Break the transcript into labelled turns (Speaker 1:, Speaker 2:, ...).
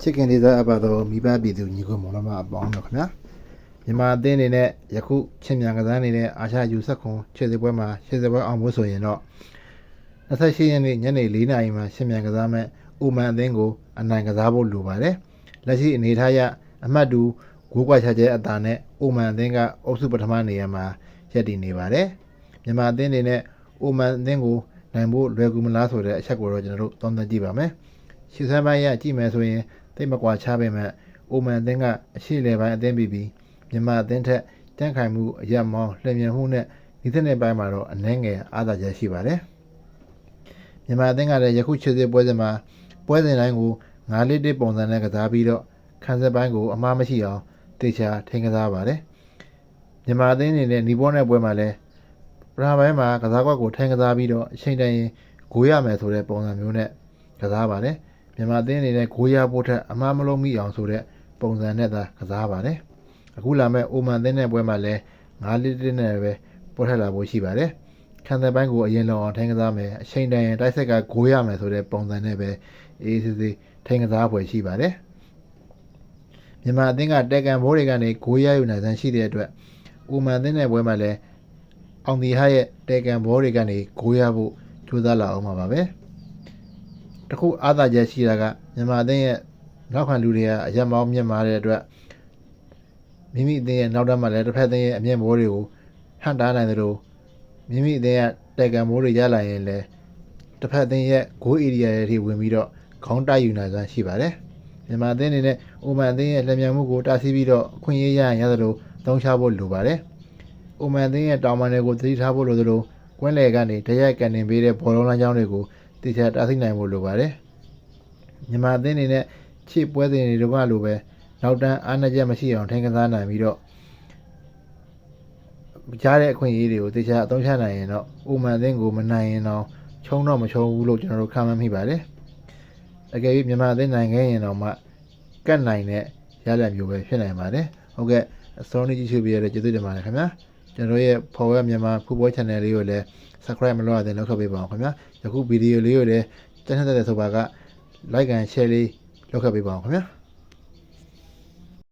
Speaker 1: ချစ်ခင်လေးစားအပ်ပါတော့မိဘပြည်သူညီကိုမောင်နှမအပေါင်းတို့ခင်ဗျာမြန်မာအသင်းအနေနဲ့ယခုချင်းမြန်ကစားနေတဲ့အာရှယူဆက်ခွန်ခြေစစ်ပွဲမှာ80ပွဲအောင်ဖို့ဆိုရင်တော့28ရက်နေ့ညနေ4နာရီမှာချင်းမြန်ကစားမဲ့အိုမန်အသင်းကိုအနိုင်ကစားဖို့လိုပါတယ်လက်ရှိအနေထားရအမှတ်တူဂိုးကွာချကျဲအတာနဲ့အိုမန်အသင်းကအုပ်စုပထမနေရာမှာရပ်တည်နေပါတယ်မြန်မာအသင်းအနေနဲ့အိုမန်အသင်းကိုနိုင်ဖို့လွယ်ကူမလားဆိုတဲ့အချက်ကိုတော့ကျွန်တော်တို့သုံးသပ်ကြည့်ပါမယ်ရှစ်ဆန်းပိုင်းရကြည့်မယ်ဆိုရင်သိမကွာချပေမဲ့အိုမန်အသင်းကအရှိလေပိုင်းအသင်းပြီးမြန်မာအသင်းထက်တန်းခိုင်မှုအရက်မောင်းလျင်မြန်မှုနဲ့ဒီသစ်ပိုင်းမှာတော့အနှဲငယ်အားသာချက်ရှိပါတယ်မြန်မာအသင်းကလည်းယခုခြေစစ်ပွဲစဉ်မှာပွဲစဉ်တိုင်းကို9-1ပုံစံနဲ့ကစားပြီးတော့ခံစစ်ပိုင်းကိုအမှားမရှိအောင်တေချာထိန်းကစားပါတယ်မြန်မာအသင်းအနေနဲ့နီဘောနဲ့ပွဲမှာလည်းပထမပိုင်းမှာကစားကွက်ကိုထိန်းကစားပြီးတော့အချိန်တန်ရင်ဂိုးရမယ်ဆိုတဲ့ပုံစံမျိုးနဲ့ကစားပါတယ်မြန်မာအသင်းအနေနဲ့ဂိုးရဖို့ထက်အမှားမလုံးမိအောင်ဆိုတဲ့ပုံစံနဲ့သာကစားပါတယ်အခုလာမဲ့အိုမန်အသင်းနဲ့ပွဲမှာလည်း9-1နဲ့ပဲပေါ်ထက်လာဖို့ရှိပါတယ်ခံတဲ့ပိုင်းကိုအရင်လောက်အောင်ထိန်းကစားမယ်အချိန်တန်ရင်တိုက်ဆက်ကဂိုးရမယ်ဆိုတဲ့ပုံစံနဲ့ပဲအေးစစ်စစ်ထိန်းကစားဖွယ်ရှိပါတယ်မြန်မာအသင်းကတက်ကန်ဘိုးတွေကနေဂိုးရယူနိုင်စမ်းရှိတဲ့အတွက်အိုမန်အသင်းနဲ့ပွဲမှာလည်းအောင်ဒီဟာရဲ့တက်ကန်ဘောတွေကနေဂိုးရဖို့ကြိုးစားလာအောင်ပါပဲတခုအားသာချက်ရှိတာကမြန်မာအသင်းရဲ့နောက်ခံလူတွေကအရက်မောင်းမြင့်မာတဲ့အတွက်မိမိအသင်းရဲ့နောက်တန်းမှာလည်းတစ်ဖက်အသင်းရဲ့အမြင့်ဘောတွေကိုဟန်တားနိုင်တယ်လို့မိမိအသင်းရဲ့တက်ကန်ဘောတွေရလာရင်လည်းတစ်ဖက်အသင်းရဲ့ဂိုးဧရိယာတွေထိဝင်ပြီးတော့ခေါင်းတိုက်ယူနိုင်စွမ်းရှိပါတယ်မြန်မာအသင်းအနေနဲ့အိုမန်အသင်းရဲ့လက်မြန်မှုကိုတားဆီးပြီးတော့အခွင့်အရေးရရင်ရသလိုသုံးချဖို့လိုပါတယ်အိုမန်အသင်းရဲ့တောင်ပန်တွေကိုသတိထားဖို့လိုသလိုကွင်းလယ်ကနေတရိုက်ကန်တင်ပေးတဲ့ဘောလုံးလမ်းကြောင်းတွေကိုတေချာတားဆီးနိုင်ဖို့လိုပါတယ်မြန်မာအသင်းအနေနဲ့ခြေပွဲစဉ်တွေတော့လိုပဲနောက်တန်းအားနည်းချက်မရှိအောင်ထိန်းကစားနိုင်ပြီးတော့ကြားတဲ့အခွင့်အရေးတွေကိုတေချာအသုံးချနိုင်ရင်တော့အိုမန်အသင်းကိုမနိုင်ရင်တော့ချုံတော့မချုံဘူးလို့ကျွန်တော်တို့ခန့်မှန်းမိပါတယ်အကယ်၍မြန်မာအသင်းနိုင်ခဲ့ရင်တော့မှကတ်နိုင်တဲ့ရလဒ်မျိုးပဲဖြစ်နိုင်ပါတယ်ဟုတ်ကဲ့အစောနေ့ကြည့်ရှုပေးရတဲ့ကျေးဇူးတင်ပါတယ်ခင်ဗျာကျွန်တော်ရဲ့ Forward မြန်မာ Football Channel လေးကိုလည်း Subscribe မလုပ်ရသေးလောက်ခပေးပါအောင်ခင်ဗျာယခုဗီဒီယိုလေးကိုလည်းတက်တဲ့ဆိုပါက Like and Share လေးလုပ်ခဲ့ပေးပါအောင်ခင်ဗျာ